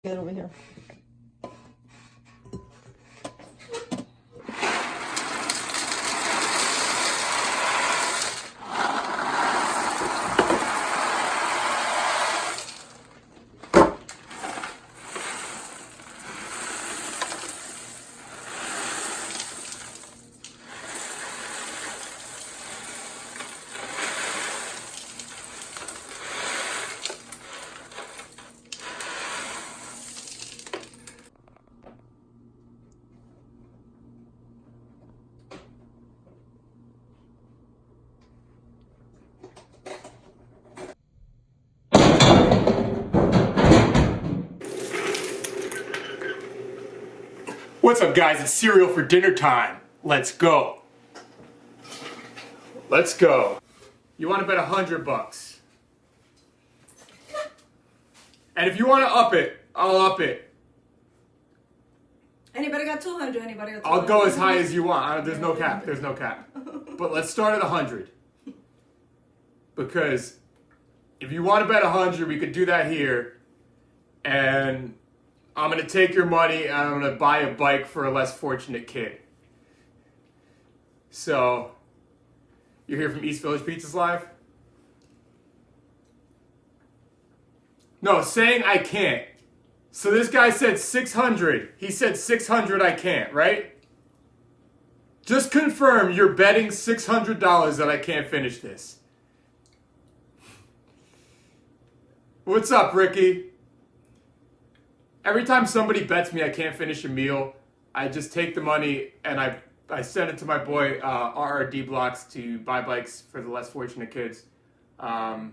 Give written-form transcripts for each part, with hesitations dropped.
Get over here. What's up, guys? It's cereal for dinner time. Let's go. Let's go. You want to bet $100. And if you want to up it, I'll up it. Anybody got 200? Anybody got 200? I'll go as high as you want. There's no cap. There's no cap. But let's start at 100. Because if you want to bet 100, we could do that here. And I'm going to take your money and I'm going to buy a bike for a less fortunate kid. So, you're here from East Village Pizzas Live? No, saying I can't. So this guy said 600. He said 600 I can't, right? Just confirm you're betting $600 that I can't finish this. What's up, Ricky? Every time somebody bets me I can't finish a meal, I just take the money and I send it to my boy RRD Blocks to buy bikes for the less fortunate kids. Am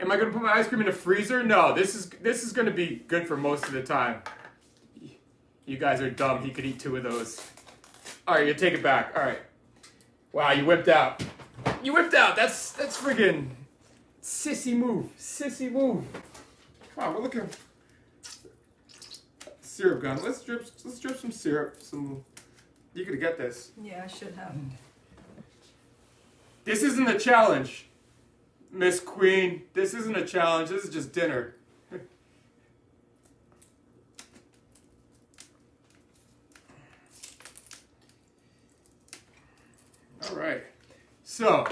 I going to put my ice cream in the freezer? No, this is going to be good for most of the time. You guys are dumb. He could eat 2 of those. All right, you take it back. All right. Wow, you whipped out. You whipped out. That's friggin' sissy move. Sissy move. Come on, we're looking. Syrup gun. Let's drip some syrup. You could get this. Yeah, I should have. This isn't a challenge, Miss Queen. This isn't a challenge. This is just dinner. All right. So.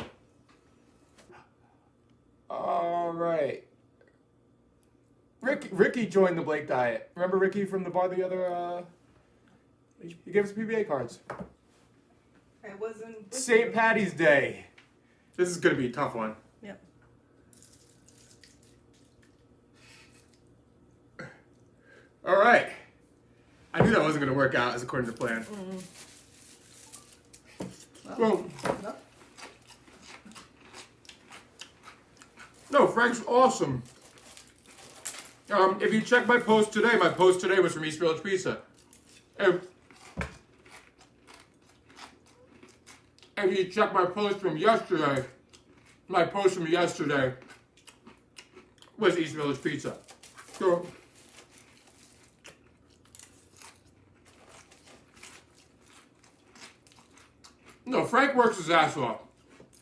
All right. Ricky joined the Blake diet. Remember Ricky from the bar the other? He gave us PBA cards. I wasn't. St. Patty's Day. This is going to be a tough one. Yep. All right. I knew that wasn't going to work out as according to plan. Well, no, Frank's awesome. If you check my post today was from East Village Pizza. If you check my post from yesterday, was East Village Pizza. So, no, Frank works his ass off.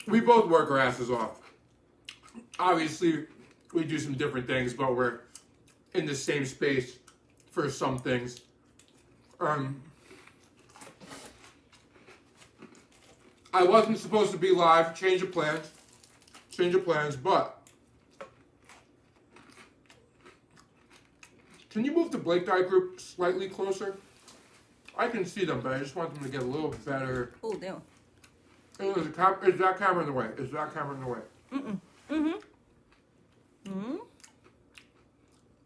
We both work our asses off. Obviously, we do some different things, but we're in the same space for some things. I wasn't supposed to be live. Change of plans, but can you move the Blake Diet group slightly closer? I can see them, but I just want them to get a little better. Oh, damn. Is that camera in the way?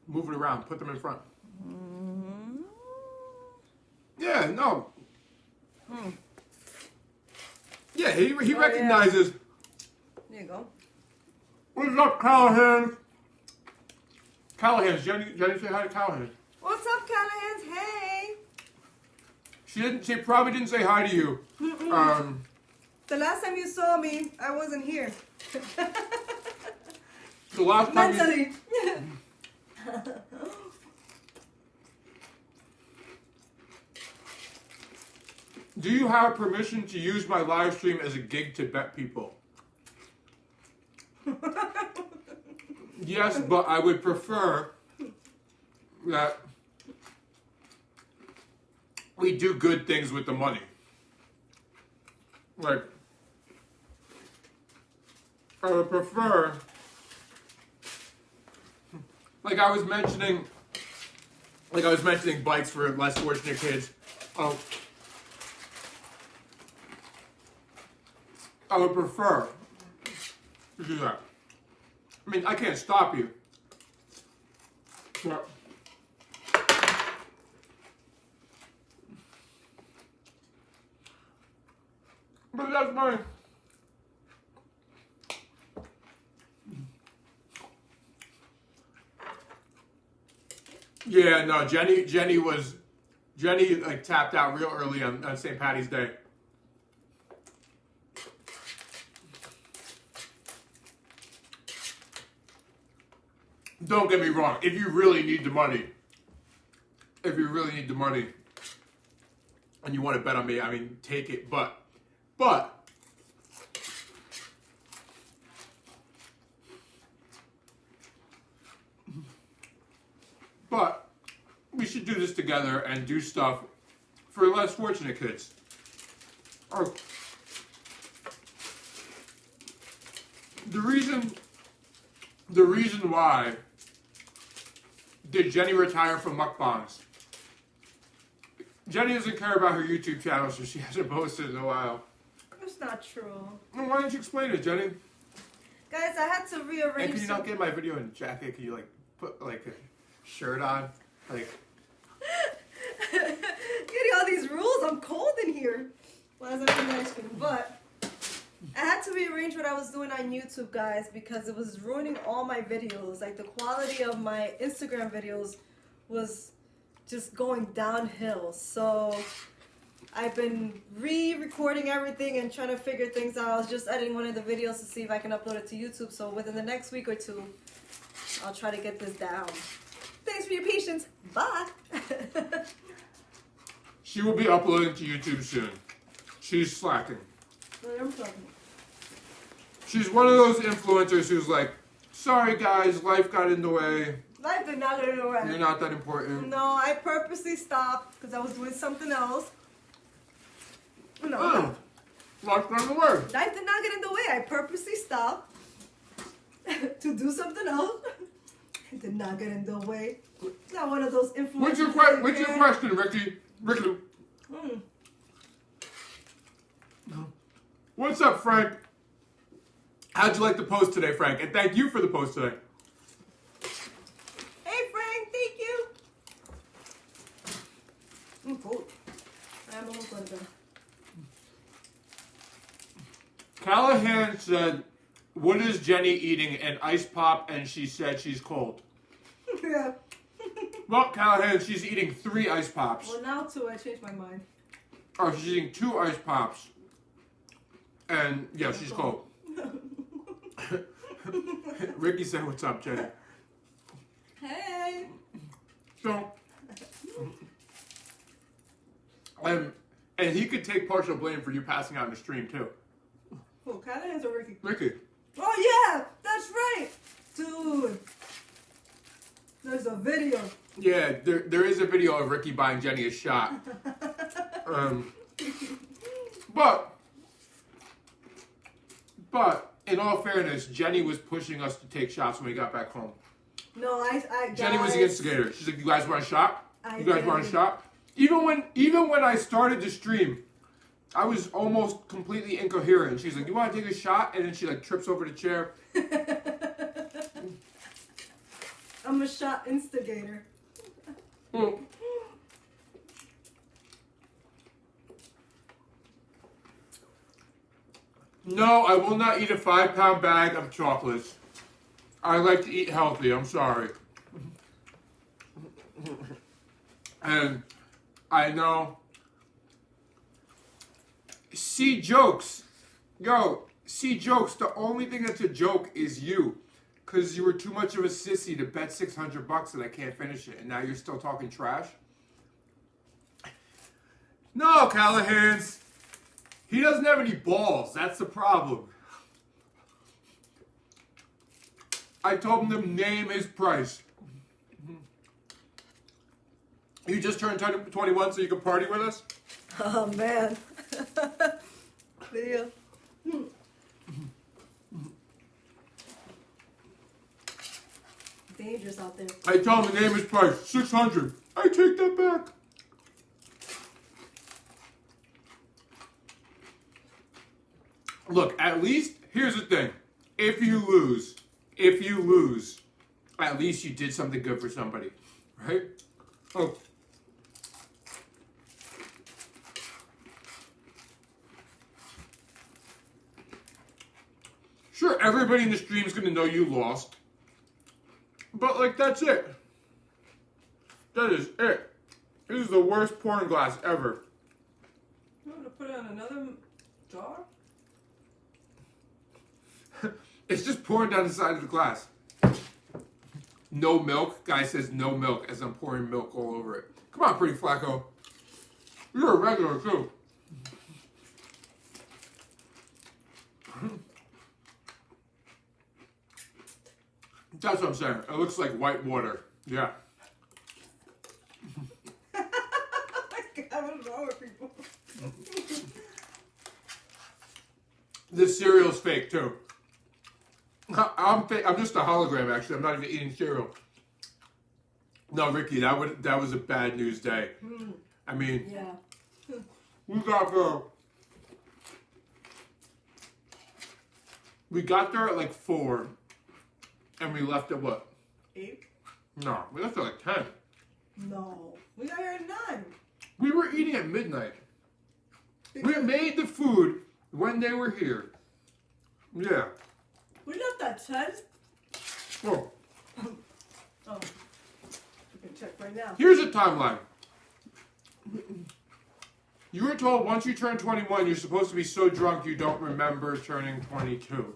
Move it around. Put them in front. Yeah, no. Yeah, he recognizes. There you go. What's up, Callahan? Jenny say hi to Callahan. What's up, Callahans? Hey. She probably didn't say hi to you. The last time you saw me, I wasn't here. The last time Mentally. Do you have permission to use my live stream as a gig to bet people? Yes, but I would prefer that we do good things with the money. Like, I would prefer, like I was mentioning bikes for less fortunate kids. I would prefer to do that. I mean, I can't stop you. But that's mine. Yeah, no, Jenny like tapped out real early on St. Patty's Day. Don't get me wrong, if you really need the money, and you want to bet on me, I mean, take it, but we should do this together and do stuff for less fortunate kids. Or the reason why did Jenny retire from mukbangs? Jenny doesn't care about her YouTube channel, so she hasn't posted in a while. That's not true. Well, why don't you explain it, Jenny? Guys, I had to rearrange. And can you not get my video in a jacket? Can you like put like a shirt on? Like getting all these rules. I'm cold in here. Well, as I'm eating ice cream, but I had to rearrange what I was doing on YouTube, guys, because it was ruining all my videos. Like, the quality of my Instagram videos was just going downhill. So I've been re-recording everything and trying to figure things out. I was just editing one of the videos to see if I can upload it to YouTube. So within the next week or two, I'll try to get this down. Thanks for your patience. Bye. she will be uploading to YouTube soon. She's slacking. What am I talking? She's one of those influencers who's like, sorry guys, life got in the way. Life did not get in the way. You're not that important. No, I purposely stopped because I was doing something else. No. Oh, life got in the way. Life did not get in the way. I purposely stopped to do something else. It did not get in the way. It's not one of those influencers. What's your question, Ricky? Ricky. What's up, Frank? How'd you like the post today, Frank? And thank you for the post today. Hey, Frank. Thank you. I'm cold. I'm almost done. Callahan said, what is Jenny eating? An ice pop, and she said she's cold. Yeah. Well, Callahan, she's eating 3 ice pops. Well, now 2. I changed my mind. Oh, she's eating 2 ice pops. And, yeah, she's cold. Ricky said, what's up, Jenny? Hey. So, and he could take partial blame for you passing out in the stream, too. Oh, Callahan's or Ricky? Ricky. Oh, yeah. That's right. Dude. There's a video. Yeah, there is a video of Ricky buying Jenny a shot. But in all fairness, Jenny was pushing us to take shots when we got back home. No, I Jenny was the instigator. She's like, "You guys want a shot? You guys want a did. shot?" Even when I started the stream, I was almost completely incoherent. She's like, "You want to take a shot?" And then she like trips over the chair. I'm a shot instigator. Mm. No, I will not eat a 5-pound bag of chocolates. I like to eat healthy. I'm sorry. And I know. See jokes. Yo, see jokes. The only thing that's a joke is you. Because you were too much of a sissy to bet $600 that I can't finish it. And now you're still talking trash? No, Callahan's. He doesn't have any balls. That's the problem. I told him to name his price. You just turned 21 so you can party with us? Oh, man. Video. Dangerous out there. I told him to name his price. 600. I take that back. Look, at least, here's the thing. If you lose, at least you did something good for somebody. Right? Oh. Sure, everybody in the stream is going to know you lost. But, like, that's it. That is it. This is the worst pouring glass ever. You want to put it on another jar? It's just pouring down the side of the glass. No milk. Guy says no milk as I'm pouring milk all over it. Come on, Pretty Flacco. You're a regular, too. That's what I'm saying. It looks like white water. Yeah. What's wrong with people? This cereal's fake, too. I'm just a hologram, actually. I'm not even eating cereal. No, Ricky, that was a bad news day. I mean, yeah. we got there at like 4, and we left at what? 8? No, we left at like 10. No. We got here at 9. We were eating at midnight. We made the food when they were here. Yeah. We left at 10? Oh. Oh. We can check right now. Here's a timeline. You were told once you turn 21, you're supposed to be so drunk you don't remember turning 22.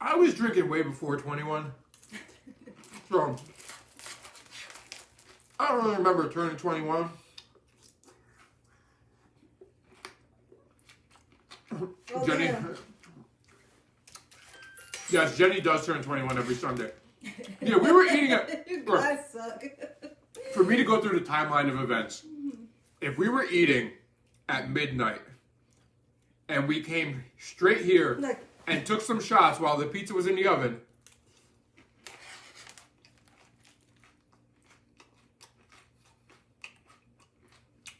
I was drinking way before 21. So, I don't really remember turning 21. Oh, Jenny. yeah. Yes, Jenny does turn 21 every Sunday. Yeah, we were eating it. You guys suck. For me to go through the timeline of events, if we were eating at midnight and we came straight here and took some shots while the pizza was in the oven,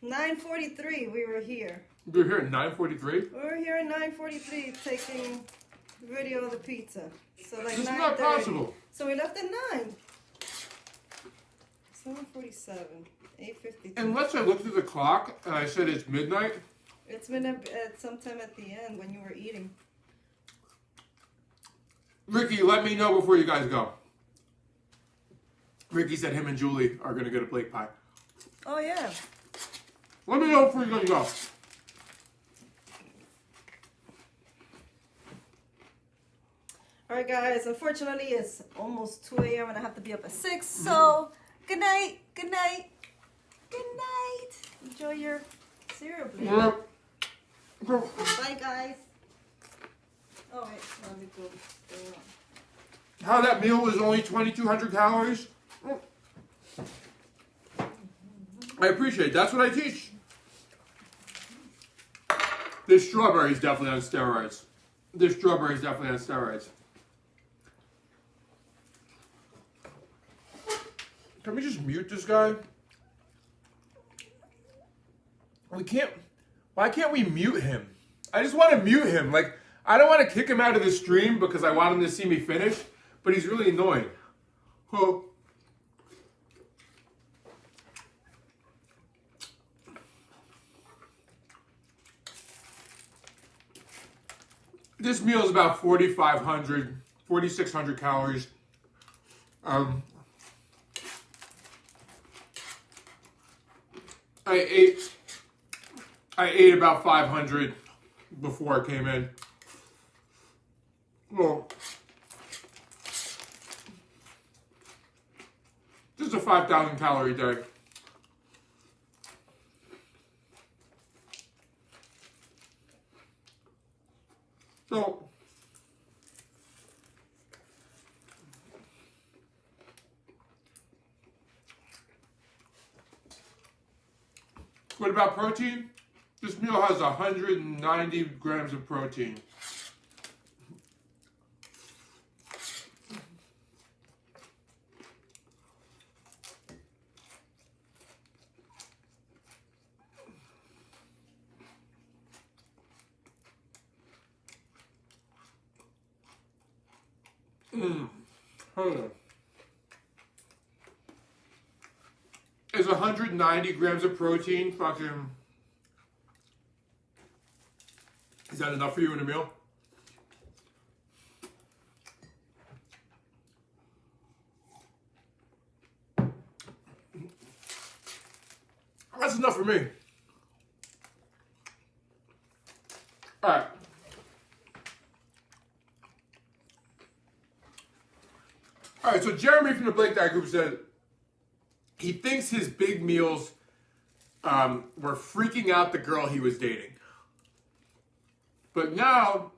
$9:43. We were here. we were here at 9:43. We were here at 9:43 taking video of the pizza. So like This is 9:30. not possible. So we left at 9. 7:47. 8:52. Unless I looked at the clock and I said it's midnight. It's been at sometime at the end when you were eating. Ricky, let me know before you guys go. Ricky said him and Julie are going to go to Blake Pie. Oh yeah. Let me know before you guys go. Alright guys, unfortunately it's almost 2 a.m. and I have to be up at 6. So good night, good night, good night. Enjoy your cereal, please. Bye guys. Oh wait, let me go. How that meal was only 2,200 calories? I appreciate it. That's what I teach. This strawberry is definitely on steroids. This strawberry is definitely on steroids. Can we just mute this guy? We can't. Why can't we mute him? I just want to mute him. Like, I don't want to kick him out of the stream because I want him to see me finish, but he's really annoying. Oh. This meal is about 4,500, 4,600 calories. I ate about 500 before I came in. Well, this is a 5,000 calorie day. So, what about protein? This meal has 190 grams of protein. Hold on. Is 190 grams of protein fucking... Is that enough for you in a meal? That's enough for me. Alright. Alright, so Jeremy from the Blake Diet Group said he thinks his big meals were freaking out the girl he was dating. But now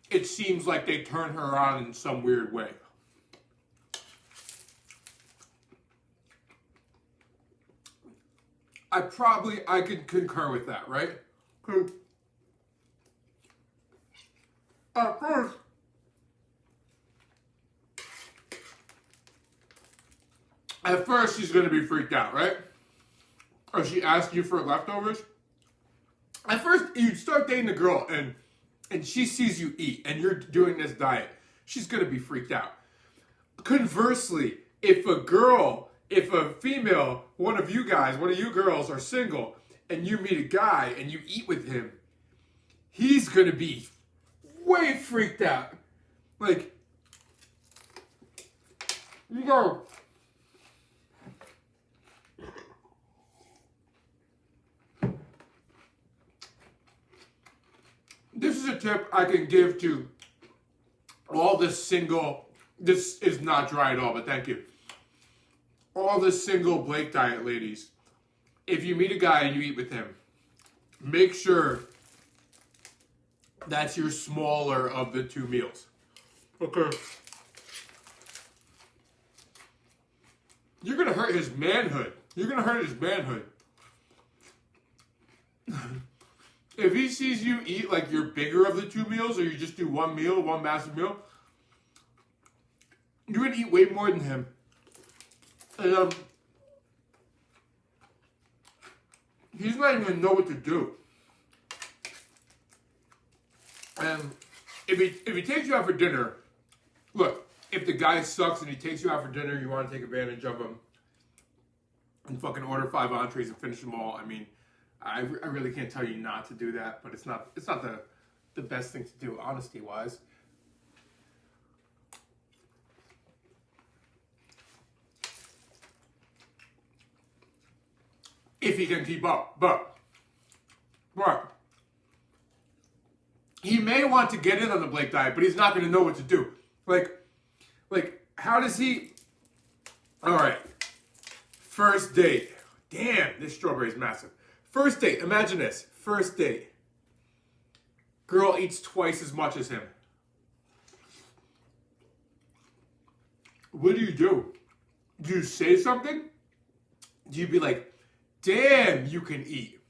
it seems like they turn her on in some weird way. I could concur with that, right? At first she's going to be freaked out, right? Or she asks you for leftovers. At first, you start dating a girl and she sees you eat and you're doing this diet. She's going to be freaked out. Conversely, if a female, one of you girls are single and you meet a guy and you eat with him, he's going to be way freaked out. Like, you go... This is a tip I can give to all the single, this is not dry at all, but thank you. All the single Blake Diet ladies. If you meet a guy and you eat with him, make sure that's your smaller of the two meals. Okay. You're going to hurt his manhood. You're going to hurt his manhood. If he sees you eat like you're bigger of the two meals, or you just do one meal, one massive meal, you're going to eat way more than him. And he's not even going to know what to do. And if he takes you out for dinner, look, if the guy sucks and he takes you out for dinner, you want to take advantage of him and fucking order 5 entrees and finish them all. I mean, I really can't tell you not to do that, but it's not the best thing to do, honesty-wise. If he can keep up, but he may want to get in on the Blake Diet, but he's not going to know what to do. Like, how does he... All right, first date. Damn, this strawberry is massive. First date, imagine this. First date. Girl eats twice as much as him. What do? Do you say something? Do you be like, damn, you can eat.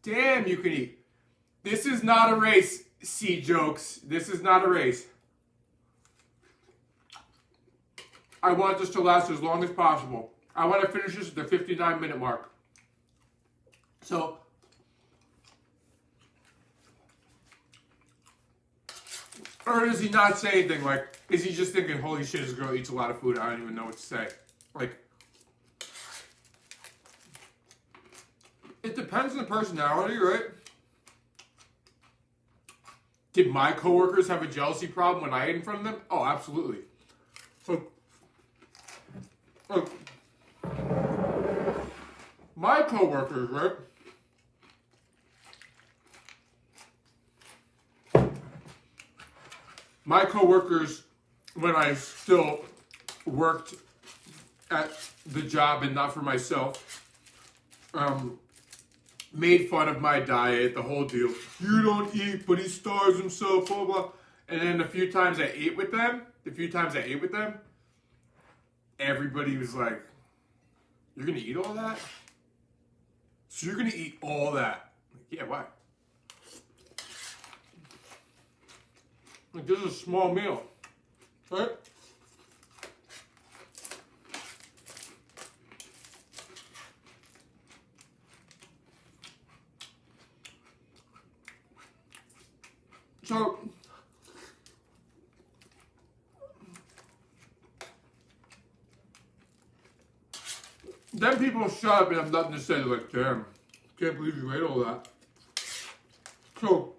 Damn, you can eat. This is not a race, C-jokes. This is not a race. I want this to last as long as possible. I want to finish this at the 59-minute mark. So, or does he not say anything? Like, is he just thinking, holy shit, this girl eats a lot of food, I don't even know what to say? Like, it depends on the personality, right? Did my coworkers have a jealousy problem when I ate in front of them? Oh, absolutely. So, my coworkers, right? My coworkers, when I still worked at the job and not for myself, made fun of my diet, the whole deal. You don't eat, but he starves himself, blah, blah. And then the few times I ate with them, everybody was like, "You're gonna eat all that? So you're gonna eat all that?" Like, yeah, why? Like, this is a small meal, right? So, then people shut up and have nothing to say. They're like, "Damn, can't believe you ate all that." So,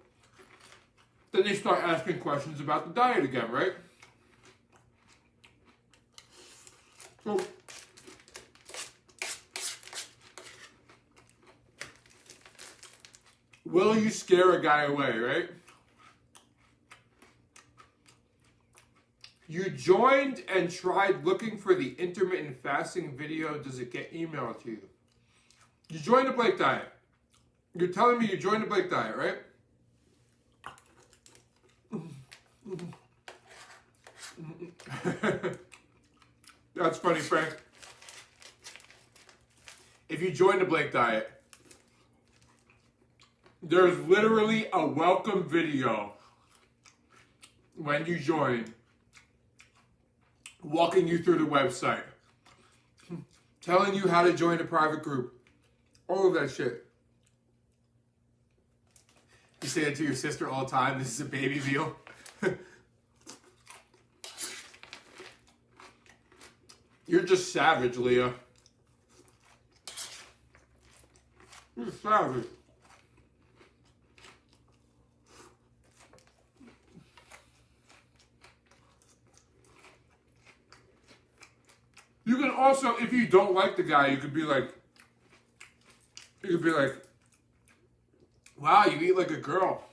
then they start asking questions about the diet again, right? So, will you scare a guy away, right? You joined and tried looking for the intermittent fasting video. Does it get emailed to you? You joined the Blake diet. You're telling me you joined the Blake diet, right? That's funny, Frank. If you join the Blake diet, there's literally a welcome video when you join, walking you through the website, telling you how to join a private group, all of that shit. You say that to your sister all the time. This is a baby meal. You're just savage, Leah. You're savage. You can also, if you don't like the guy, you could be like, "Wow, you eat like a girl."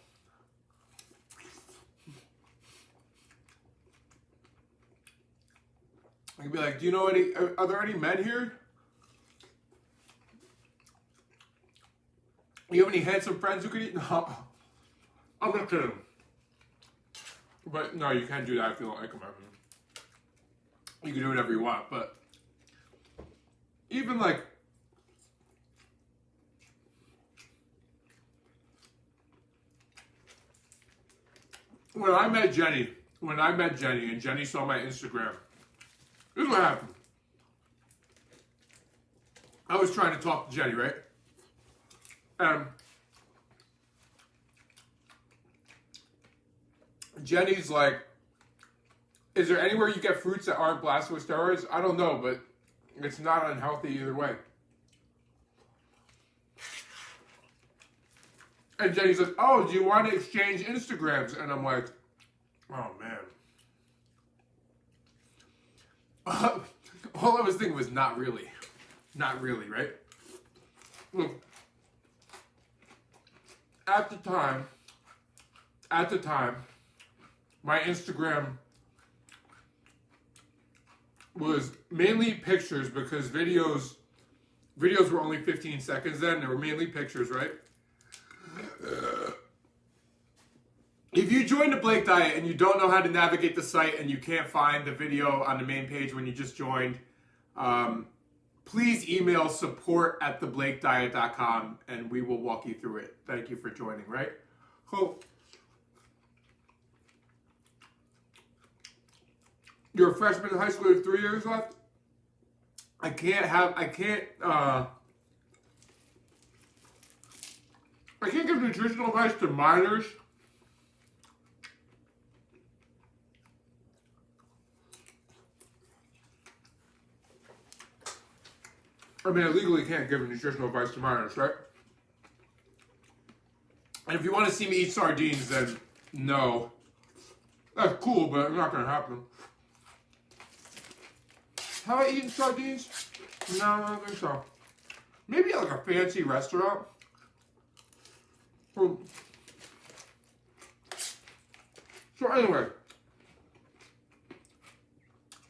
I could be like, "Do you know are there any men here? You have any handsome friends who could eat?" No. I'm not kidding. But no, you can't do that if you don't like them. I mean, you can do whatever you want, but even like, when I met Jenny and Jenny saw my Instagram, this is what happened. I was trying to talk to Jenny, right? Jenny's like, "Is there anywhere you get fruits that aren't blasted with steroids?" I don't know, but it's not unhealthy either way. And Jenny's like, "Oh, do you want to exchange Instagrams?" And I'm like, "Oh, man." All I was thinking was not really, right? Look, at the time, my Instagram was mainly pictures because videos were only 15 seconds then. They were mainly pictures, right? If you join the Blake diet and you don't know how to navigate the site and you can't find the video on the main page when you just joined, please email support@theblakeddiet.com and we will walk you through it. Thank you for joining, right? Cool. You're a freshman in high school, you have 3 years left? I can't give nutritional advice to minors. I mean, I legally can't give nutritional advice to minors, right? And if you want to see me eat sardines, then no. That's cool, but it's not going to happen. Have I eaten sardines? No, I don't think so. Maybe at like a fancy restaurant. So anyway,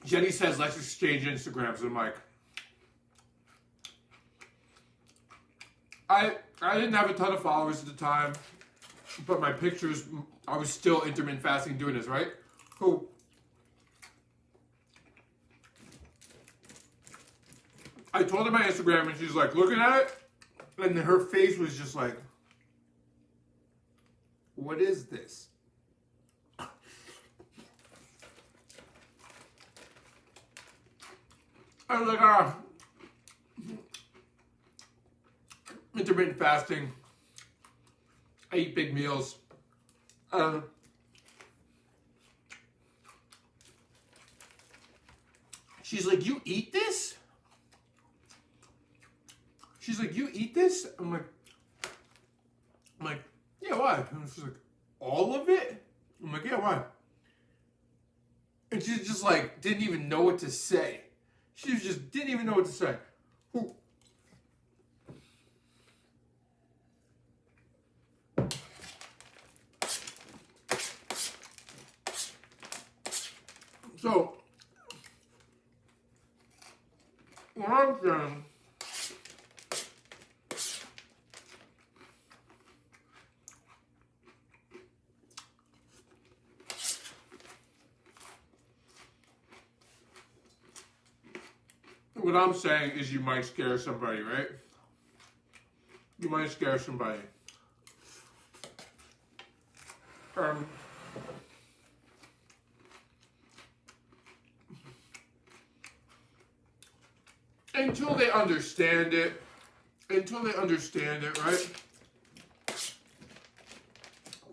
Jenny says, "Let's exchange Instagrams." And I'm like, I didn't have a ton of followers at the time. but my pictures, I was still intermittent fasting doing this, right? So I told her my Instagram, and she's like looking at it, and her face was just like, what is this? I was like, intermittent fasting. I eat big meals. She's like, you eat this? She's like, you eat this? I'm like, yeah, why? And she's like, all of it? I'm like, yeah, why? And she just like, didn't even know what to say. She just didn't even know what to say. Ooh. So, what I'm saying, is you might scare somebody, right? You might scare somebody. Until they understand it, right?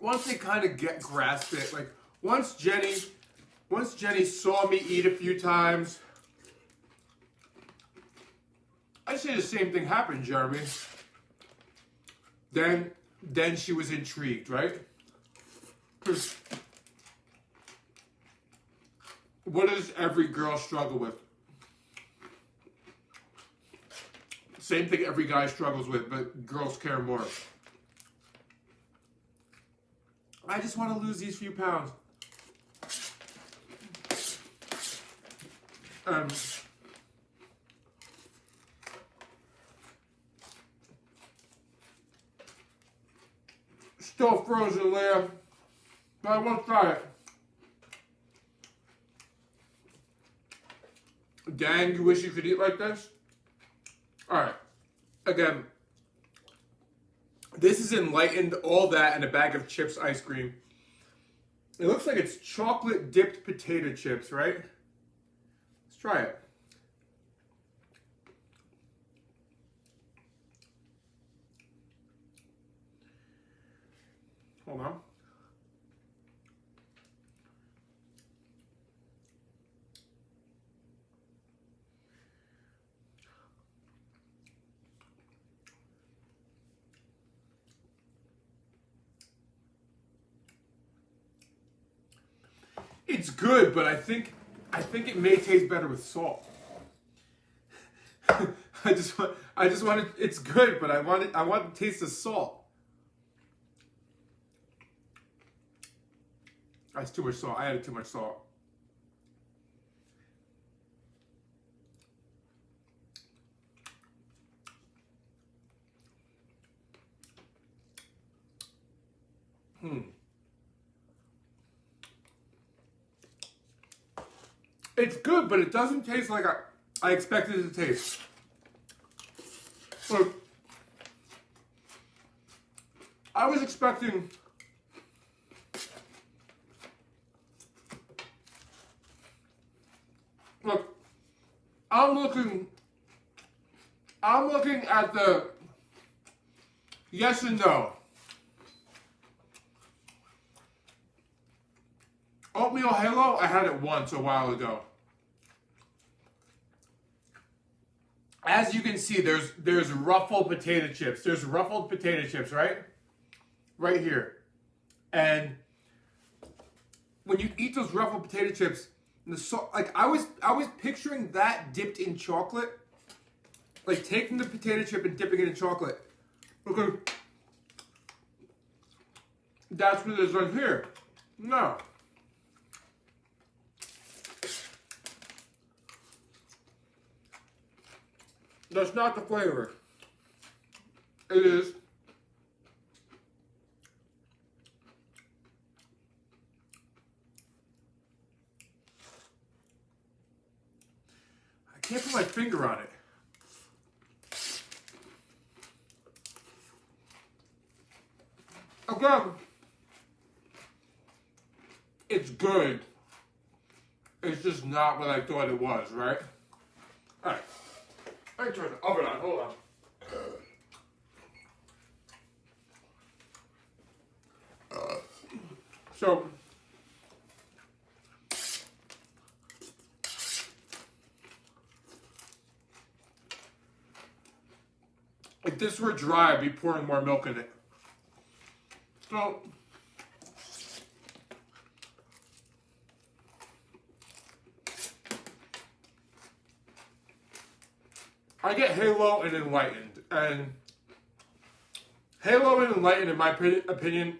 Once they kind of grasp it, like once Jenny saw me eat a few times, I say the same thing happened, Jeremy. Then she was intrigued, right? What does every girl struggle with? Same thing every guy struggles with, but girls care more. I just want to lose these few pounds. Still frozen, Leah, but I won't try it. Dang, you wish you could eat like this? Alright, again, this is enlightened, all that, and a bag of chips ice cream. It looks like it's chocolate dipped potato chips, right? Let's try it. Hold on. It's good, but I think it may taste better with salt. I just want it. It's good, but I want the taste of salt. That's too much salt. I added too much salt. It's good, but it doesn't taste like I expected it to taste. Look, I was expecting look, I'm looking at the yes and no. Oatmeal Halo, I had it once a while ago. As you can see, there's ruffled potato chips. There's ruffled potato chips, right? Right here. And when you eat those ruffled potato chips, the salt, like I was picturing that dipped in chocolate. Like taking the potato chip and dipping it in chocolate. Okay. That's what it is right here. No. That's not the flavor. It is can't put my finger on it. Again, it's good. It's just not what I thought it was, right? All right. Let me turn the oven on. Hold on. So, if this were dry, I'd be pouring more milk in it. So, I get Halo and Enlightened, and Halo and Enlightened, in my opinion,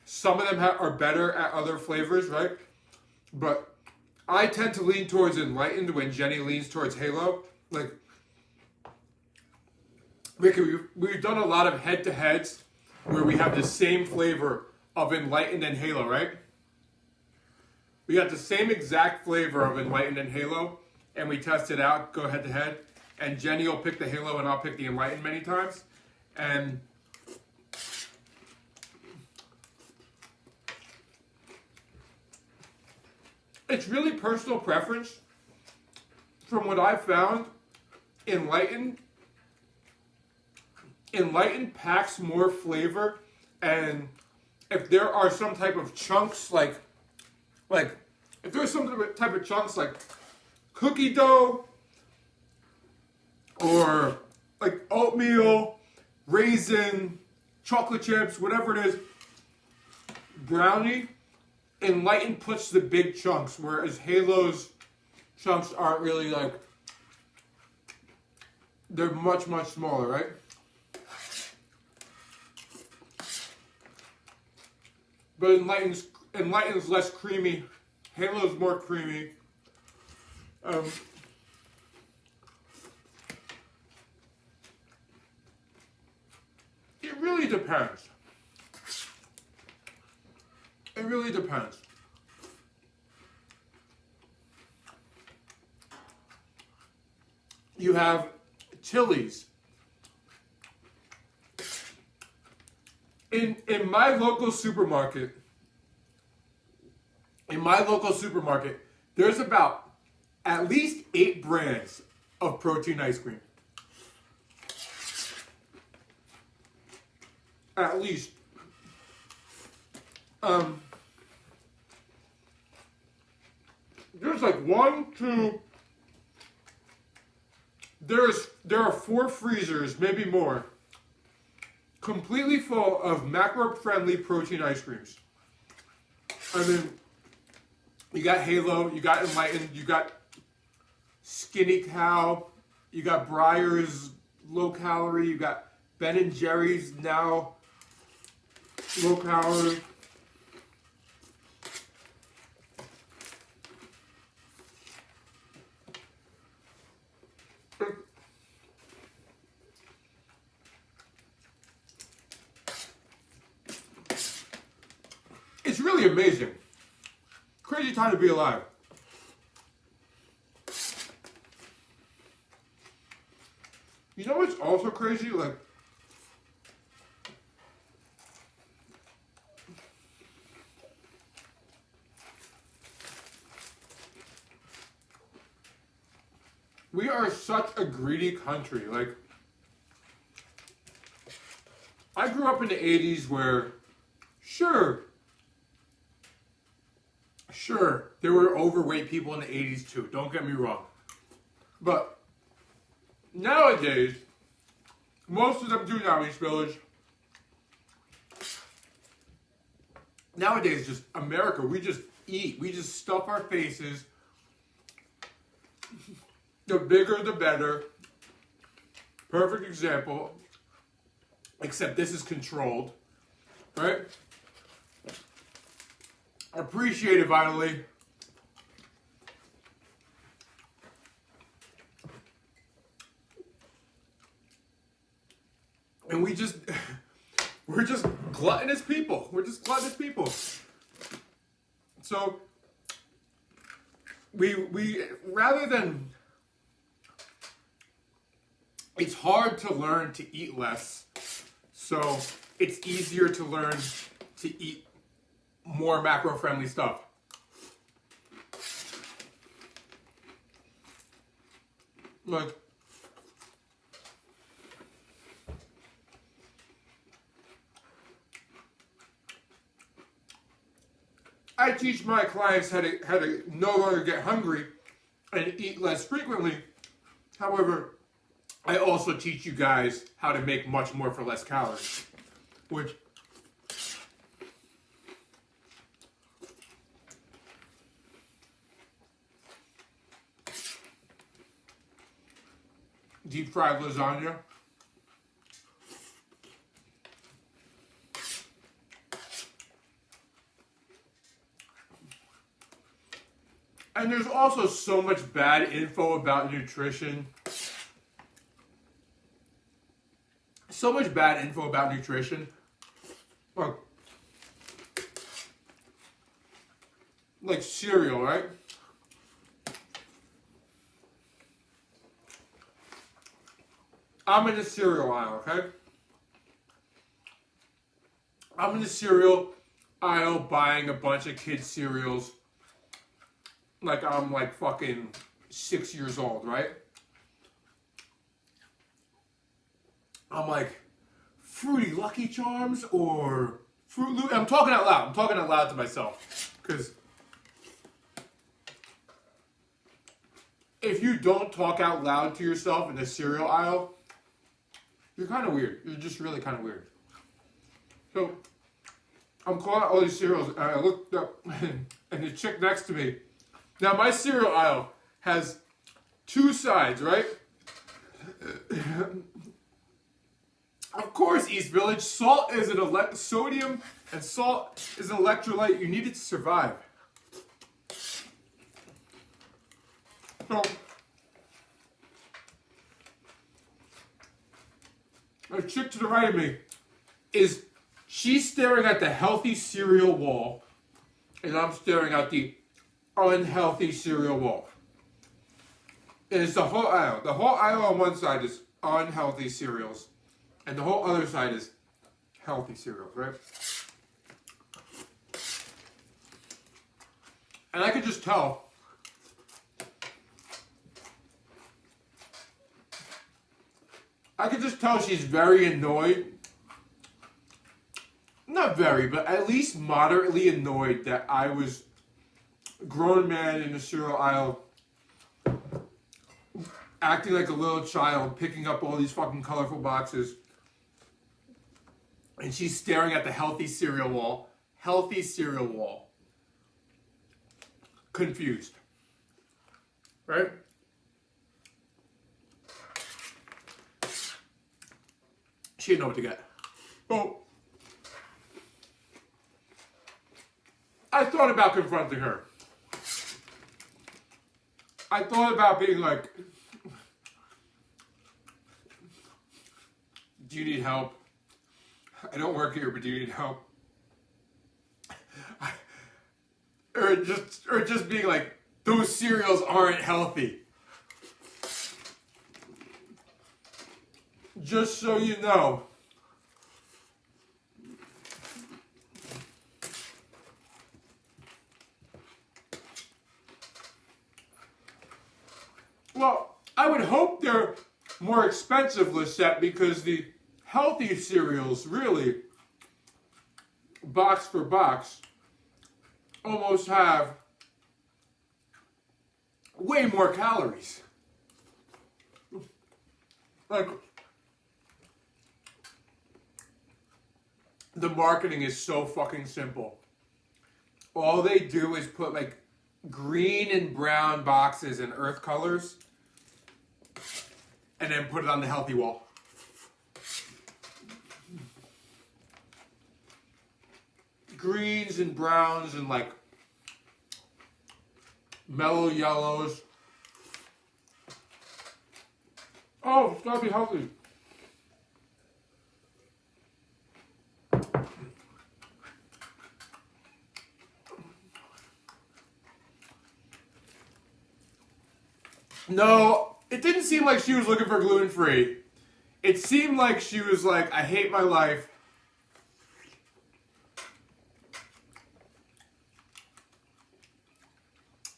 some of them are better at other flavors, right? But I tend to lean towards Enlightened when Jenny leans towards Halo. Like, Ricky, we've done a lot of head-to-heads where we have the same flavor of Enlightened and Halo, right? We got the same exact flavor of Enlightened and Halo, and we test it out, go head-to-head. And Jenny will pick the Halo and I'll pick the Enlightened many times. And it's really personal preference. From what I've found, Enlightened packs more flavor, and if there are some type of chunks like if there's some type of chunks like cookie dough or like oatmeal, raisin, chocolate chips, whatever it is, brownie, Enlightened puts the big chunks, whereas Halo's chunks aren't really like, they're much, much smaller, right? But Enlightened's less creamy. Halo's more creamy. It really depends. It really depends. You have Chili's. In my local supermarket, there's about at least 8 brands of protein ice cream. At least. There's like 1, 2. There are 4 freezers, maybe more, completely full of macro-friendly protein ice creams. I mean, you got Halo, you got Enlightened, you got Skinny Cow, you got Breyer's low calorie, you got Ben & Jerry's now low calorie. It's really amazing. Crazy time to be alive. You know what's also crazy? Like, we are such a greedy country. Like, I grew up in the 80s where, sure, there were overweight people in the 80s too, don't get me wrong. But nowadays, most of them do now, East Village. Nowadays, just America, we just eat. We just stuff our faces. The bigger, the better. Perfect example. Except this is controlled. Right? Appreciate it, Vitally. And we're just gluttonous people. We're just gluttonous people. So we rather than it's hard to learn to eat less. So it's easier to learn to eat more macro-friendly stuff. Like, I teach my clients how to no longer get hungry and eat less frequently. However, I also teach you guys how to make much more for less calories, which deep fried lasagna. And there's also so much bad info about nutrition. So much bad info about nutrition. Like cereal, right? I'm in the cereal aisle, okay? I'm in the cereal aisle buying a bunch of kids' cereals. Like I'm like fucking 6 years old, right? I'm like, Fruity Lucky Charms or Fruit Loop. I'm talking out loud. I'm talking out loud to myself. Because if you don't talk out loud to yourself in the cereal aisle, you're kind of weird. You're just really kind of weird. So I'm calling out all these cereals, and I looked up, and the chick next to me. Now my cereal aisle has two sides, right? Of course, East Village. Salt is sodium, and salt is an electrolyte. You need it to survive. So, a chick to the right of me she's staring at the healthy cereal wall, and I'm staring at the unhealthy cereal wall. And it's the whole aisle. The whole aisle on one side is unhealthy cereals, and the whole other side is healthy cereals, right? And I could just tell. I could just tell she's very annoyed. Not very, but at least moderately annoyed that I was a grown man in the cereal aisle acting like a little child, picking up all these fucking colorful boxes. And she's staring at the healthy cereal wall. Healthy cereal wall. Confused. Right? She didn't know what to get. Well, I thought about confronting her. I thought about being like, do you need help? I don't work here, but do you need help? Or just being like, those cereals aren't healthy. Just so you know. Well, I would hope they're more expensive, Lisette, because the healthy cereals, really, box for box, almost have way more calories. Like, the marketing is so fucking simple. All they do is put like green and brown boxes in earth colors and then put it on the healthy wall. Greens and browns and like mellow yellows. Oh, it's gotta be healthy. No, it didn't seem like she was looking for gluten-free. it seemed like she was like, I hate my life.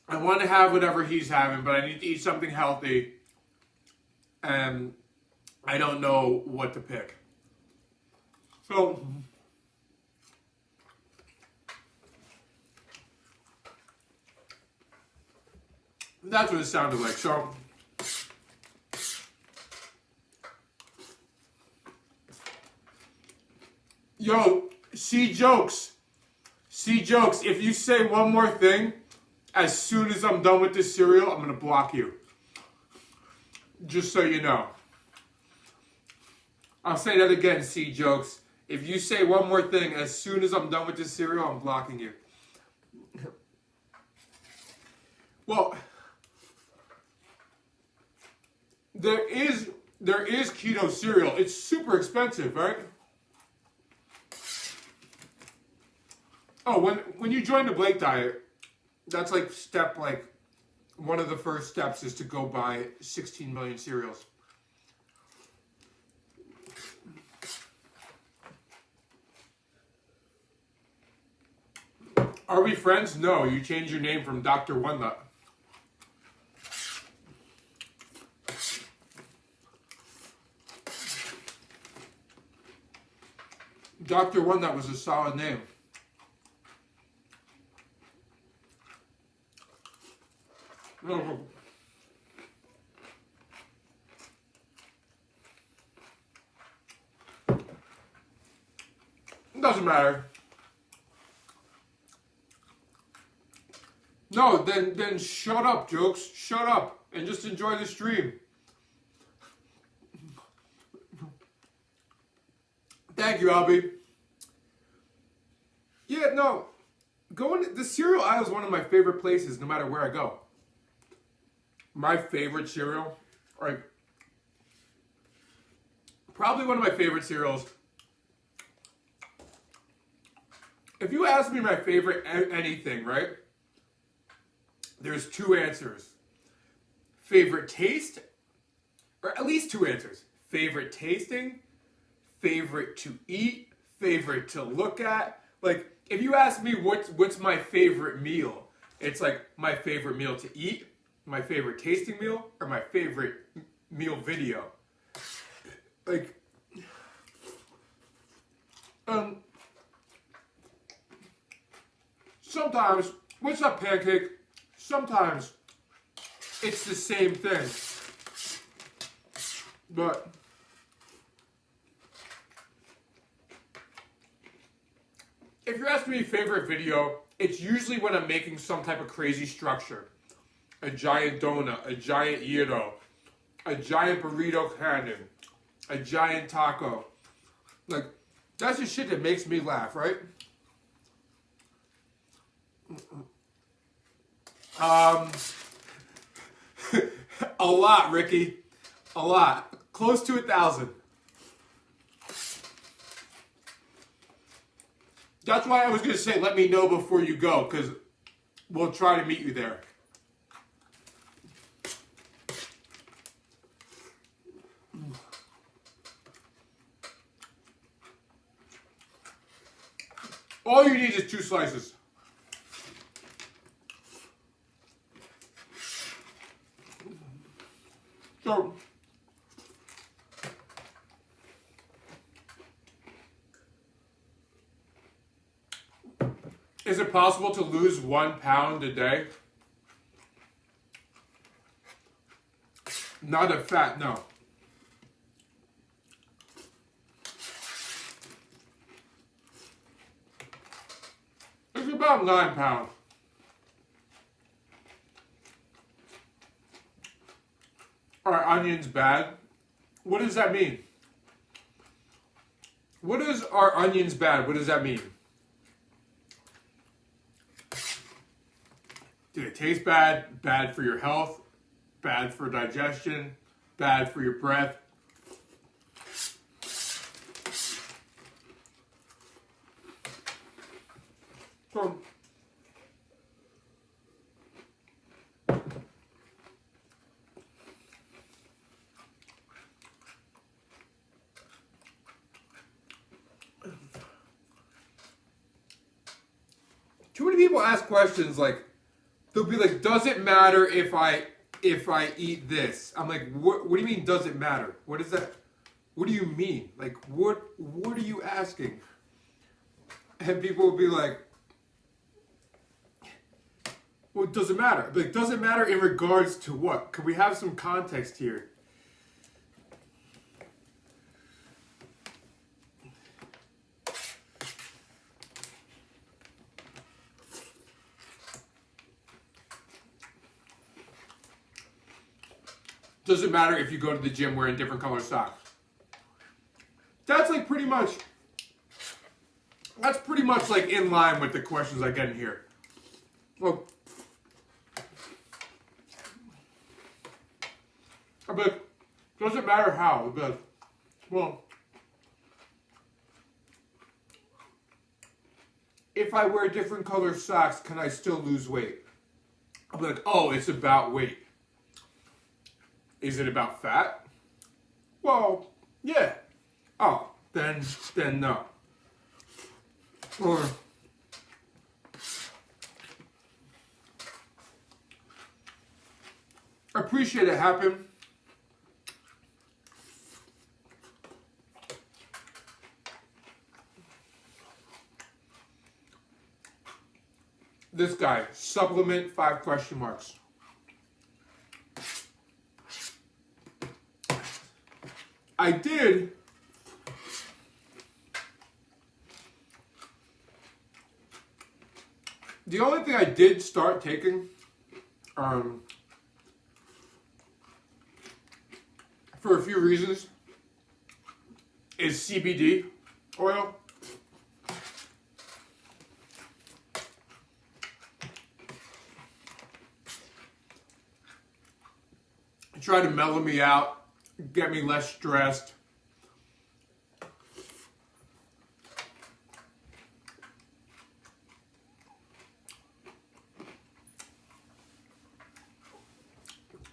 I want to have whatever he's having, but I need to eat something healthy. And I don't know what to pick. So, that's what it sounded like. So, yo, see jokes. See jokes. If you say one more thing, as soon as I'm done with this cereal, I'm going to block you. Just so you know. I'll say that again, see jokes. If you say one more thing, as soon as I'm done with this cereal, I'm blocking you. Well, there is keto cereal. It's super expensive, right? Oh, when you join the Blake diet, that's like step one of the first steps is to go buy 16 million cereals. Are we friends? No, you changed your name from Dr. One Nut. Dr. One Nut was a solid name. Doesn't matter. No, then shut up, jokes. Shut up and just enjoy the stream. Thank you, Albie. Yeah, no. The cereal aisle is one of my favorite places no matter where I go. My favorite cereal, probably one of my favorite cereals. If you ask me my favorite anything, right? There's two answers. Favorite taste, or at least two answers. Favorite tasting, favorite to eat, favorite to look at. Like, if you ask me what's my favorite meal, it's like my favorite meal to eat, my favorite tasting meal, or my favorite meal video. Like, sometimes, what's up, pancake? Sometimes it's the same thing. But if you're asking me favorite video, it's usually when I'm making some type of crazy structure. A giant donut, a giant gyro, a giant burrito cannon, a giant taco. Like, that's the shit that makes me laugh, right? A lot, Ricky. A lot. Close to 1,000. That's why I was going to say, let me know before you go, because we'll try to meet you there. All you need is 2 slices. So, is it possible to lose 1 pound a day? Not of fat, no. It's about 9 pounds. Are onions bad? What does that mean? What is are onions bad? What does that mean? Do they taste bad? Bad for your health? Bad for digestion? Bad for your breath? So, too many people ask questions like, they'll be like, does it matter if I eat this? I'm like, what do you mean does it matter? What is that? What do you mean? Like, what are you asking? And people will be like, well, does it matter? Like, does it matter in regards to what? Could we have some context here? Does it matter if you go to the gym wearing different color socks? That's like pretty much like in line with the questions I get in here. Well, I'll be like, does it matter how? I'll be like, well, if I wear different color socks, can I still lose weight? I'll be like, oh, it's about weight. Is it about fat? Well, yeah. Oh, then no. Or I appreciate it happen. This guy, supplement 5 question marks. I did the only thing I did start taking for a few reasons is CBD oil. Try to mellow me out, get me less stressed.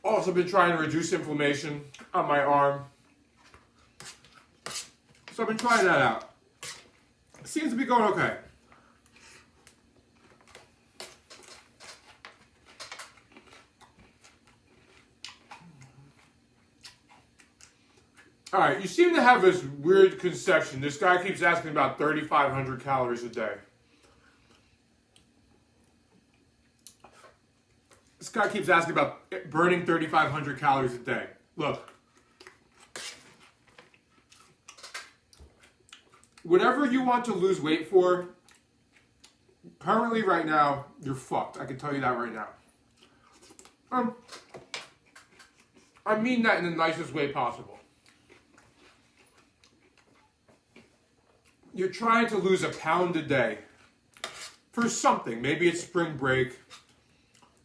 Also been trying to reduce inflammation on my arm. So I've been trying that out. It seems to be going okay. All right, you seem to have this weird conception. This guy keeps asking about 3,500 calories a day. This guy keeps asking about burning 3,500 calories a day. Look, whatever you want to lose weight for, currently right now, you're fucked. I can tell you that right now. I mean that in the nicest way possible. You're trying to lose a pound a day for something. Maybe it's spring break.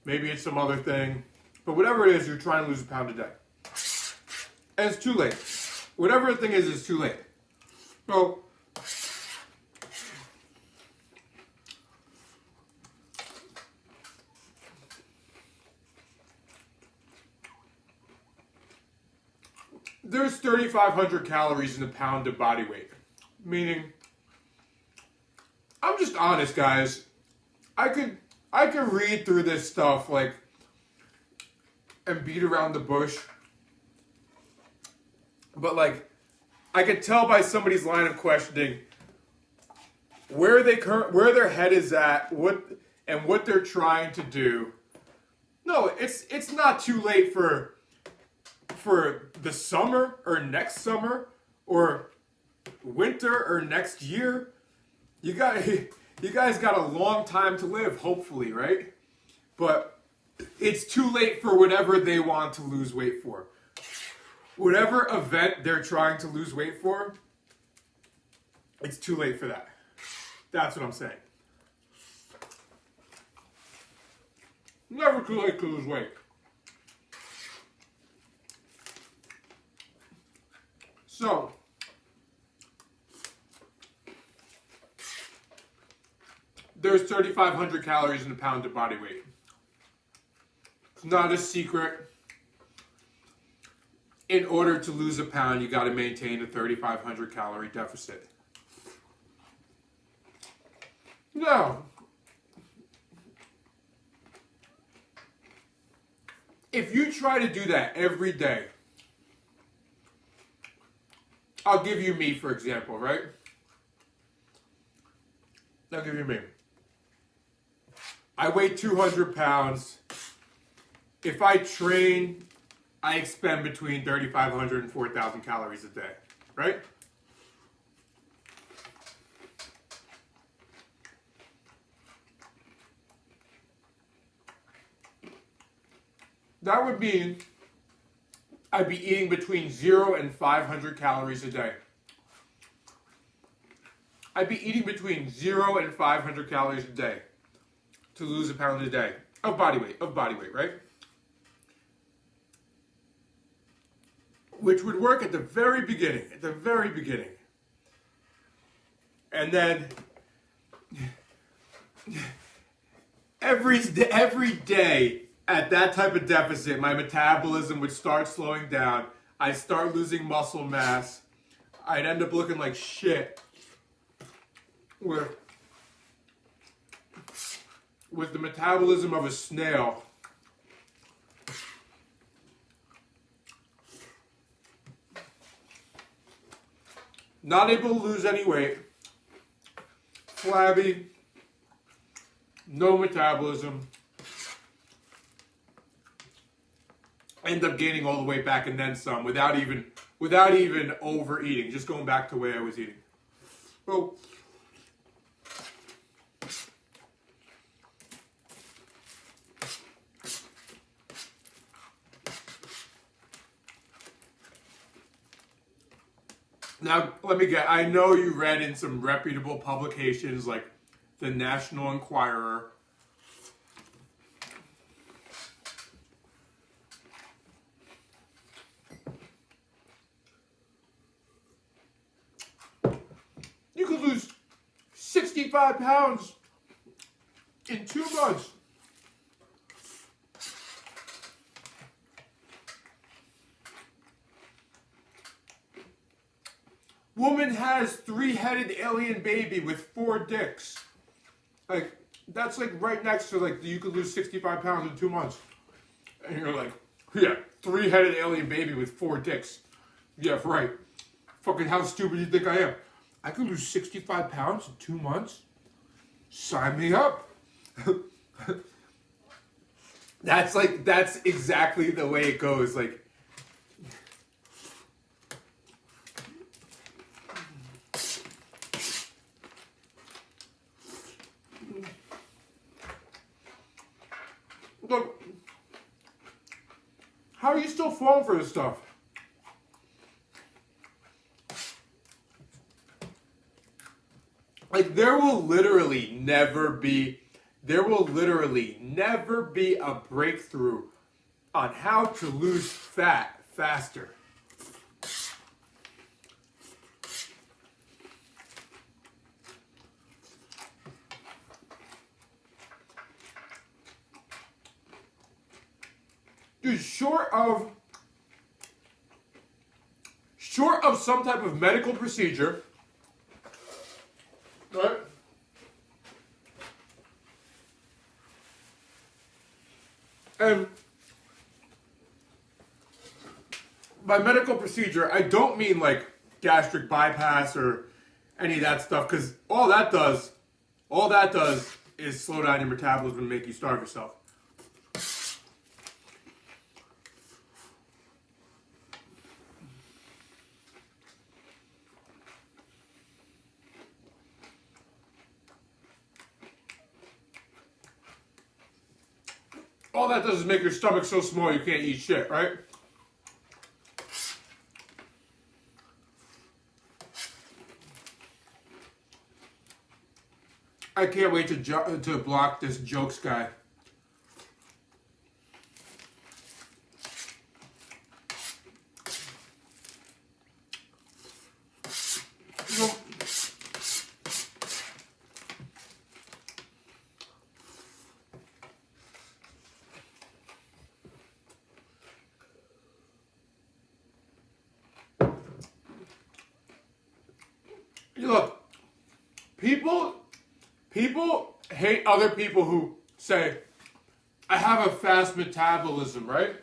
Maybe it's some other thing. But whatever it is, you're trying to lose a pound a day. And it's too late. Whatever the thing is, it's too late. So, there's 3,500 calories in a pound of body weight. Meaning, I'm just honest, guys. I could read through this stuff like and beat around the bush, but like I could tell by somebody's line of questioning where their head is at, what they're trying to do. No, it's not too late for the summer or next summer or winter or next year. You guys got a long time to live, hopefully, right? But it's too late for whatever they want to lose weight for. Whatever event they're trying to lose weight for, it's too late for that. That's what I'm saying. Never too late to lose weight. So, there's 3,500 calories in a pound of body weight. It's not a secret. In order to lose a pound, you got to maintain a 3,500 calorie deficit. Now, if you try to do that every day, I'll give you me, for example, right? I'll give you me. I weigh 200 pounds. If I train, I expend between 3,500 and 4,000 calories a day, right? That would mean I'd be eating between 0 and 500 calories a day. I'd be eating between 0 and 500 calories a day to lose a pound a day of body weight, right? Which would work at the very beginning, And then every day at that type of deficit, my metabolism would start slowing down. I'd start losing muscle mass. I'd end up looking like shit. With the metabolism of a snail. Not able to lose any weight. Flabby. No metabolism. End up gaining all the weight back and then some without even overeating. Just going back to the way I was eating. So, now, I know you read in some reputable publications like the National Enquirer. You could lose 65 pounds in 2 months. Woman has 3-headed alien baby with 4 dicks. Like, that's like right next to like, you could lose 65 pounds in 2 months. And you're like, yeah, 3-headed alien baby with 4 dicks. Yeah, right. Fucking how stupid do you think I am? I could lose 65 pounds in 2 months? Sign me up. That's exactly the way it goes. Like, look, how are you still falling for this stuff? Like, there will literally never be a breakthrough on how to lose fat faster. Dude, short of some type of medical procedure, right? And by medical procedure, I don't mean like gastric bypass or any of that stuff, because all that does is slow down your metabolism and make you starve yourself. All that does is make your stomach so small you can't eat shit, right? I can't wait to block this jokes guy. Look, people hate other people who say, I have a fast metabolism, right?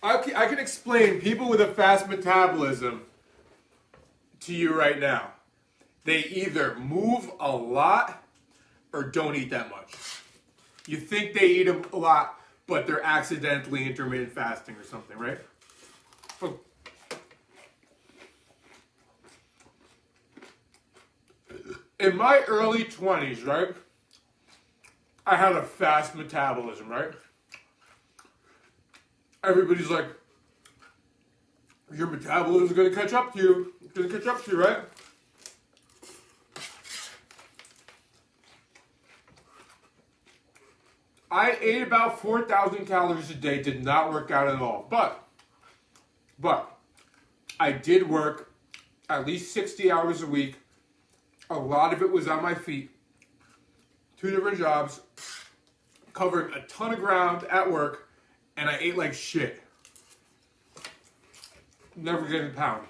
I can explain people with a fast metabolism to you right now. They either move a lot or don't eat that much. You think they eat a lot, but they're accidentally intermittent fasting or something, right? Oh. In my early 20s, right, I had a fast metabolism, right? Everybody's like, your metabolism is going to catch up to you. It's going to catch up to you, right? I ate about 4,000 calories a day, did not work out at all. But I did work at least 60 hours a week. A lot of it was on my feet. 2 different jobs, covering a ton of ground at work, and I ate like shit. Never gained a pound.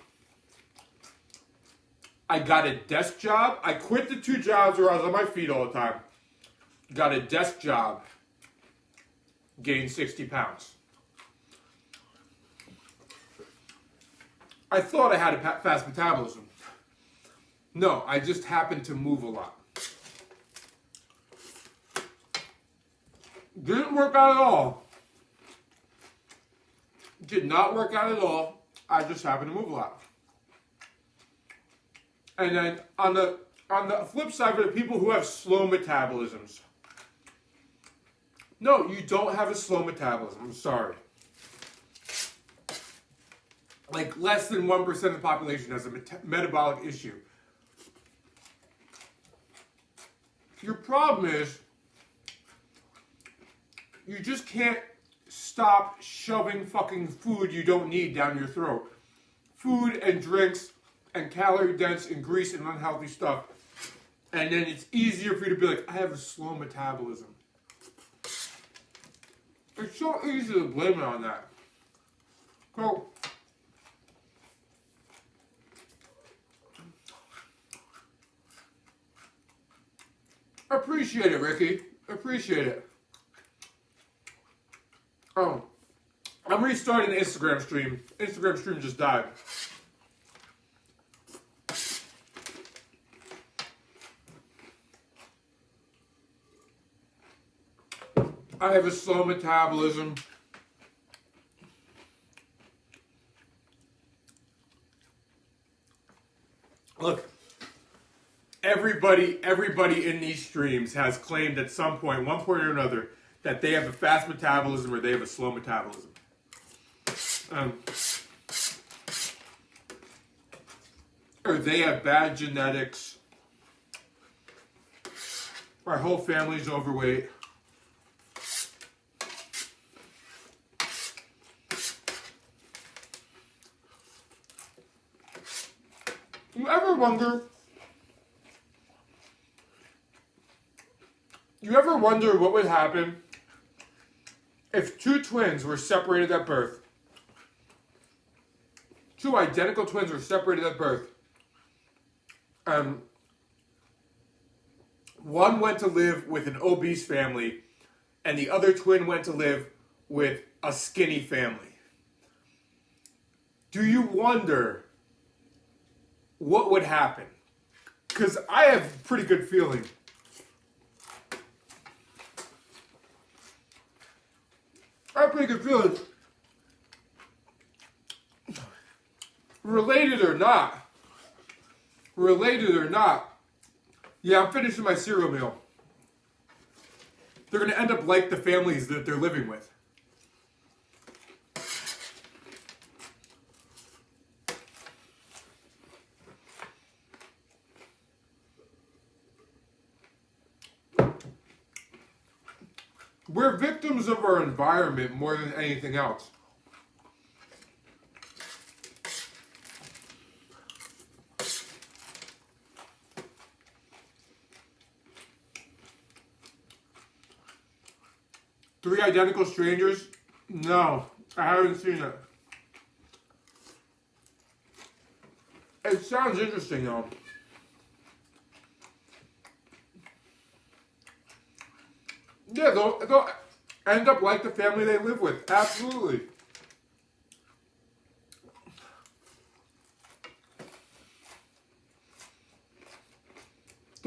I got a desk job. I quit the 2 jobs where I was on my feet all the time. Got a desk job. Gained 60 pounds. I thought I had a fast metabolism. No, I just happened to move a lot. Didn't work out at all. Did not work out at all. I just happened to move a lot. And then on the flip side, for the people who have slow metabolisms, no, you don't have a slow metabolism. I'm sorry. Like less than 1% of the population has a metabolic issue. Your problem is you just can't stop shoving fucking food you don't need down your throat. Food and drinks and calorie dense and grease and unhealthy stuff. And then it's easier for you to be like, I have a slow metabolism. It's so easy to blame it on that. So, appreciate it, Ricky. Appreciate it. Oh, I'm restarting the Instagram stream. Instagram stream just died. I have a slow metabolism. Look, everybody in these streams has claimed at some point, one point or another, that they have a fast metabolism or they have a slow metabolism. Or they have bad genetics. Our whole family's overweight. You ever wonder what would happen if 2 twins were separated at birth? 2 identical twins were separated at birth. One went to live with an obese family, and the other twin went to live with a skinny family. Do you wonder what would happen? Because I have a pretty good feeling. I have a pretty good feeling. Related or not, yeah, I'm finishing my cereal meal. They're going to end up like the families that they're living with. We're victims of our environment more than anything else. Three Identical Strangers? No, I haven't seen it. It sounds interesting though. Yeah, they'll end up like the family they live with. Absolutely.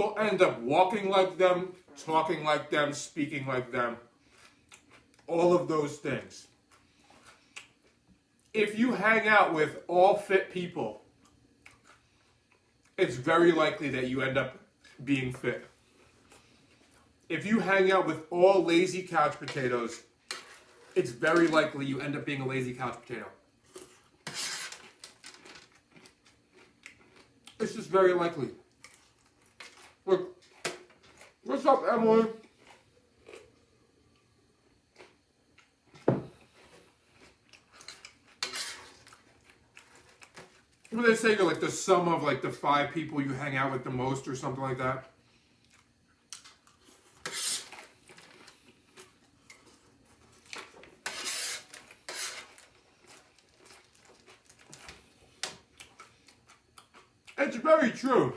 they'll end up walking like them, talking like them, speaking like them. All of those things. If you hang out with all fit people, it's very likely that you end up being fit. If you hang out with all lazy couch potatoes, it's very likely you end up being a lazy couch potato. It's just very likely. Look, what's up, Emily? What do they say? You're like the sum of like the 5 people you hang out with the most or something like that? It's very true.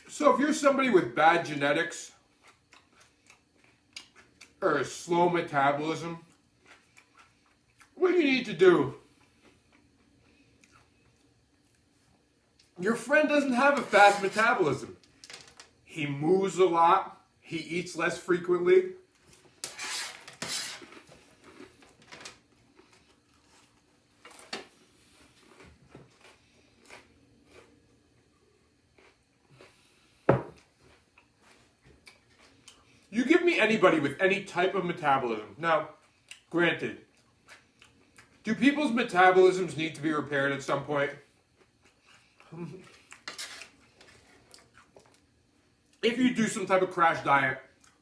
So if you're somebody with bad genetics or a slow metabolism, what do you need to do? Your friend doesn't have a fast metabolism. He moves a lot. He eats less frequently. You give me anybody with any type of metabolism. Now, granted, do people's metabolisms need to be repaired at some point? If you do some type of crash diet,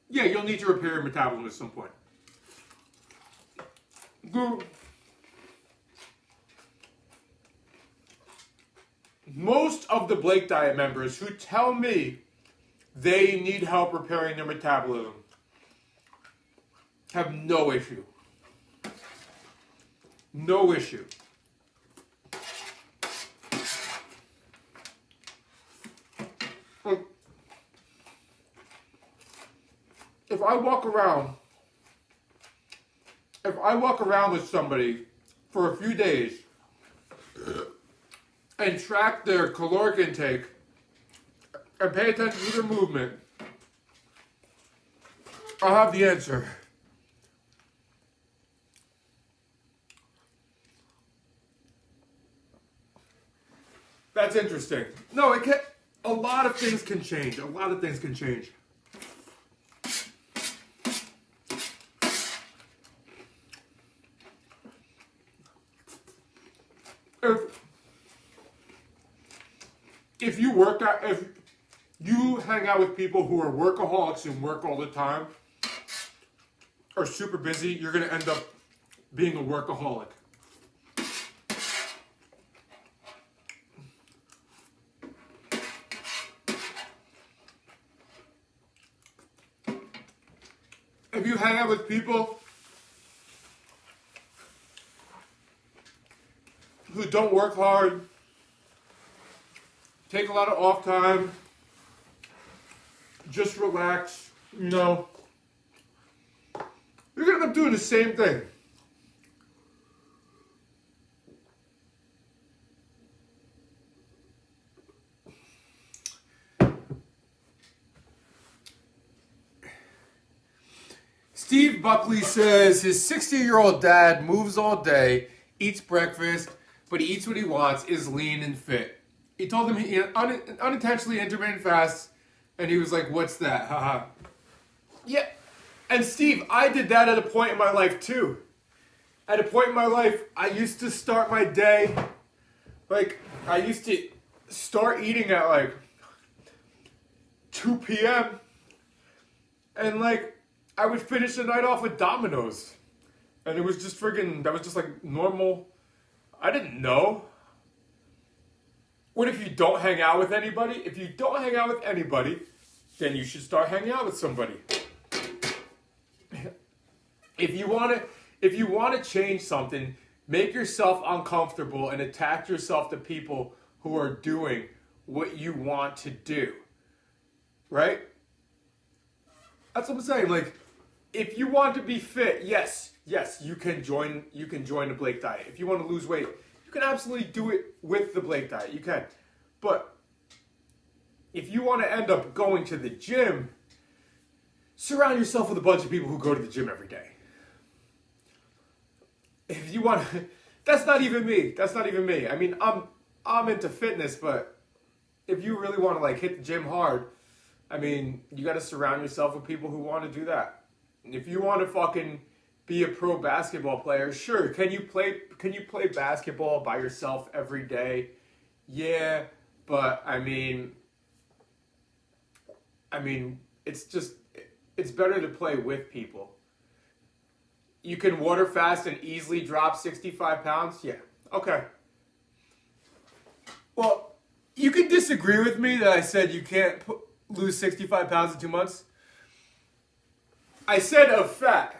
yeah, you'll need to repair your metabolism at some point. Most of the Blake Diet members who tell me they need help repairing their metabolism have no issue. No issue. If I walk around with somebody for a few days and track their caloric intake and pay attention to their movement, I'll have the answer. That's interesting. No, it can. A lot of things can change. A lot of things can change. If you hang out with people who are workaholics and work all the time, or super busy, you're going to end up being a workaholic. If you hang out with people who don't work hard, take a lot of off time, just relax, you're going to end up doing the same thing. Steve Buckley says his 60-year-old dad moves all day, eats breakfast, but he eats what he wants, is lean and fit. He told him he unintentionally intermittent fasts, and he was like, "What's that? Haha." Yeah, and Steve, I did that at a point in my life too. At a point in my life, I used to start my day, I used to start eating at 2 p.m. and I would finish the night off with Domino's. And it was just that was just normal. I didn't know. What if you don't hang out with anybody? If you don't hang out with anybody, then you should start hanging out with somebody. If you want to change something, make yourself uncomfortable and attach yourself to people who are doing what you want to do. Right? That's what I'm saying. if you want to be fit, yes, you can join the Blake diet. If you want to lose weight, you can absolutely do it with the Blake diet. You can. But if you want to end up going to the gym, surround yourself with a bunch of people who go to the gym every day. If you want to, that's not even me. I mean, I'm into fitness, but if you really want to like hit the gym hard, I mean, you got to surround yourself with people who want to do that. And if you want to fucking be a pro basketball player, sure. Can you play basketball by yourself every day? Yeah, but I mean, it's better to play with people. You can water fast and easily drop 65 pounds? Yeah, okay. Well, you can disagree with me that I said you can't lose 65 pounds in 2 months. I said of fat.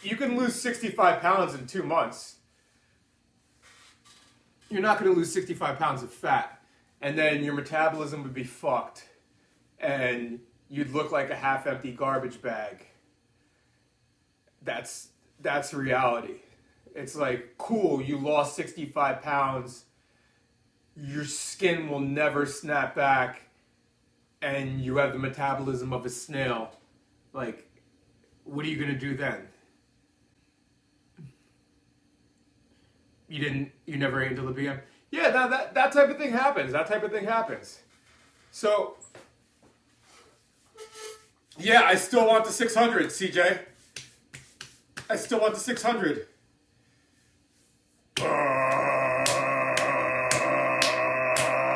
You can lose 65 pounds in 2 months. You're not going to lose 65 pounds of fat. And then your metabolism would be fucked. And you'd look like a half-empty garbage bag. That's reality. It's like, cool, you lost 65 pounds. Your skin will never snap back. And you have the metabolism of a snail. Like, what are you going to do then? You never ate until the PM? Yeah, that type of thing happens. So, yeah, I still want the 600, CJ. I still want the 600.